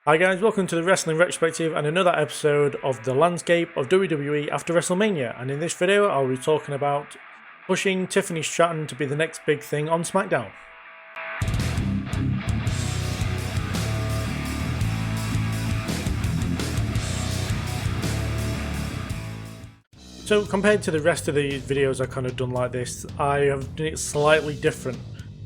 Hi guys, welcome to the Wrestling Retrospective and another episode of the landscape of WWE after Wrestlemania. And in this video, I'll be talking about pushing Tiffany Stratton to be the next big thing on SmackDown. So compared to the rest of the videos I've kind of done like this, I have done it slightly different.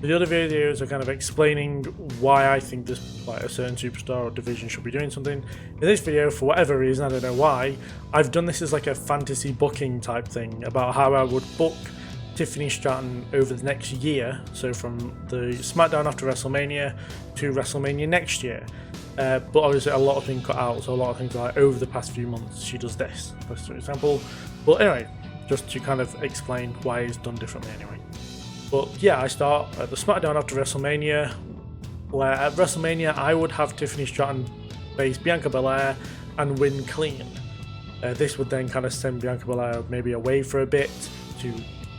The other videos are kind of explaining why I think this, like a certain superstar or division should be doing something. In this video, for whatever reason, I don't know why, I've done this as like a fantasy booking type thing about how I would book Tiffany Stratton over the next year. So from the SmackDown after WrestleMania to WrestleMania next year. But obviously a lot of things cut out, so a lot of things are like over the past few months she does this, for example. But anyway, just to kind of explain why it's done differently anyway. But yeah, I start at the SmackDown after WrestleMania, where at WrestleMania I would have Tiffany Stratton face Bianca Belair and win clean. This would then kind of send Bianca Belair maybe away for a bit to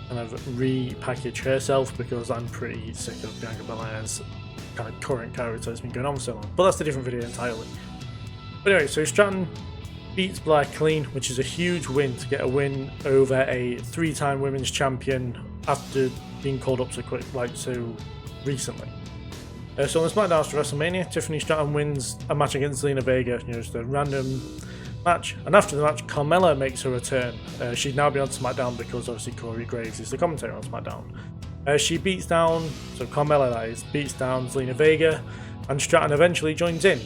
kind of repackage herself, because I'm pretty sick of Bianca Belair's kind of current character that's been going on for so long. But that's a different video entirely. But anyway, so Stratton beats Belair clean, which is a huge win to get a win over a three-time women's champion after being called up so quick, like so recently. So on the SmackDown after WrestleMania, Tiffany Stratton wins a match against Zelina Vega, just a random match, and after the match, Carmela makes her return. She'd now be on SmackDown because obviously Corey Graves is the commentator on SmackDown. She beats down, so Carmela that is, beats down Zelina Vega, and Stratton eventually joins in.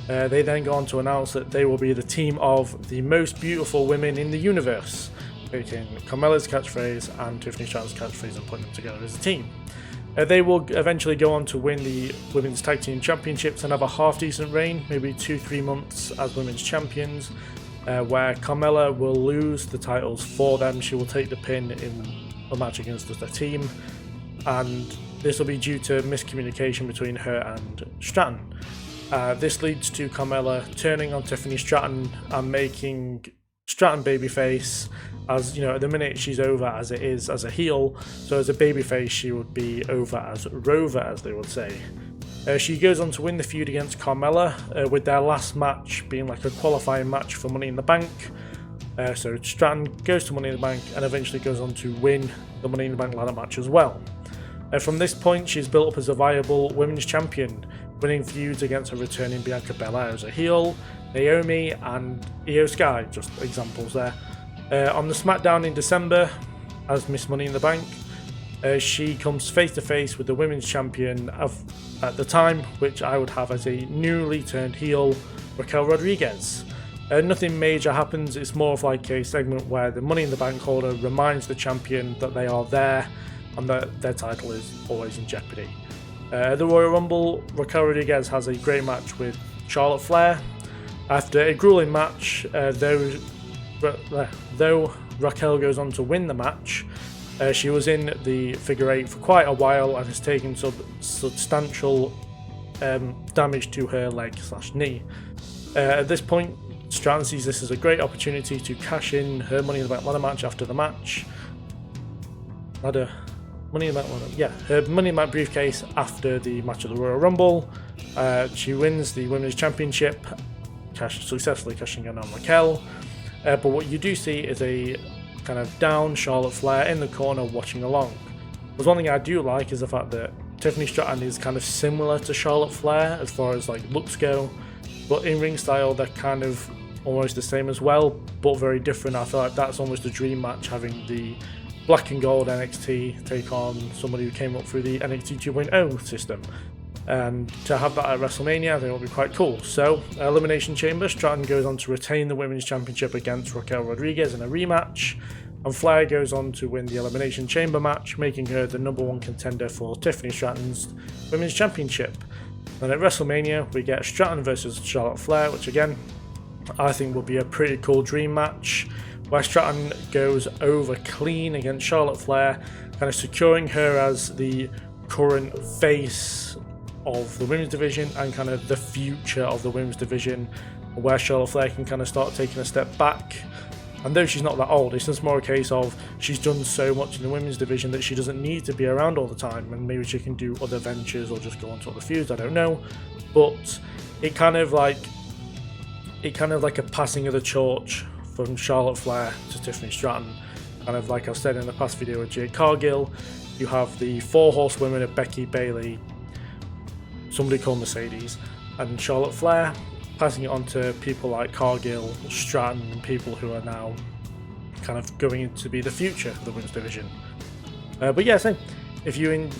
They then go on to announce that they will be the team of the most beautiful women in the universe, taking Carmela's catchphrase and Tiffany Stratton's catchphrase and putting them together as a team. They will eventually go on to win the Women's Tag Team Championships and have a half-decent reign, maybe 2-3 months as Women's Champions, where Carmela will lose the titles for them. She will take the pin in a match against the team, and this will be due to miscommunication between her and Stratton. This leads to Carmela turning on Tiffany Stratton and making Stratton babyface. As you know, at the minute she's over as it is as a heel, so as a babyface she would be over as Rover, as they would say. She goes on to win the feud against Carmela, with their last match being like a qualifying match for Money in the Bank. So Stratton goes to Money in the Bank and eventually goes on to win the Money in the Bank ladder match as well. From this point, she's built up as a viable women's champion, winning feuds against her returning Bianca Belair as a heel, Naomi and Io Sky, just examples there. On the SmackDown in December, as Miss Money in the Bank, she comes face to face with the women's champion at the time, which I would have as a newly turned heel, Raquel Rodriguez. Nothing major happens, it's more of like a segment where the Money in the Bank holder reminds the champion that they are there and that their title is always in jeopardy. The Royal Rumble, Raquel Rodriguez has a great match with Charlotte Flair. After a grueling match, though Raquel goes on to win the match, she was in the figure eight for quite a while and has taken substantial damage to her leg/knee. At this point, Stratton sees this as a great opportunity to cash in her Money in the Bank ladder match after the match. Her Money in the Bank briefcase after the match of the Royal Rumble. She wins the Women's Championship, successfully cashing in on Raquel. But what you do see is a kind of down Charlotte Flair in the corner watching along. There's one thing I do like is the fact that Tiffany Stratton is kind of similar to Charlotte Flair as far as like looks go, but in ring style they're kind of almost the same as well, but very different. I feel like that's almost a dream match, having the black and gold NXT take on somebody who came up through the NXT 2.0 system. And to have that at WrestleMania, I think it will be quite cool. So, Elimination Chamber, Stratton goes on to retain the Women's Championship against Raquel Rodriguez in a rematch, and Flair goes on to win the Elimination Chamber match, making her the #1 contender for Tiffany Stratton's Women's Championship. Then at WrestleMania, we get Stratton versus Charlotte Flair, which again, I think will be a pretty cool dream match, where Stratton goes over clean against Charlotte Flair, kind of securing her as the current face of the women's division and kind of the future of the women's division, where Charlotte Flair can kind of start taking a step back. And though she's not that old, it's just more a case of she's done so much in the women's division that she doesn't need to be around all the time, and maybe she can do other ventures or just go on to other feuds, I don't know. But it kind of like a passing of the torch from Charlotte Flair to Tiffany Stratton. Kind of like I've said in the past video with Jade Cargill, you have the 4 horsewomen of Becky, Bayley, somebody called Mercedes, and Charlotte Flair, passing it on to people like Cargill, Stratton, and people who are now kind of going to be the future of the women's division. But yeah, same. If you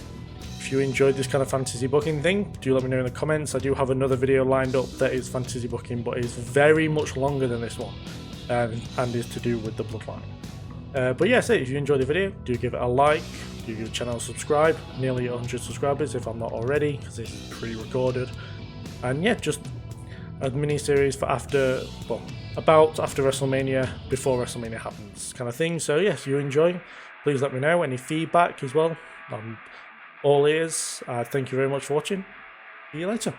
enjoyed this kind of fantasy booking thing, do let me know in the comments. I do have another video lined up that is fantasy booking, but is very much longer than this one, and is to do with the bloodline. But yeah, so if you enjoyed the video, do give it a like, do give the channel a subscribe. Nearly 100 subscribers if I'm not already, because this is pre-recorded. And yeah, just a mini-series for after WrestleMania, before WrestleMania happens kind of thing. So yeah, if you enjoy, please let me know. Any feedback as well, I'm all ears. Thank you very much for watching. See you later.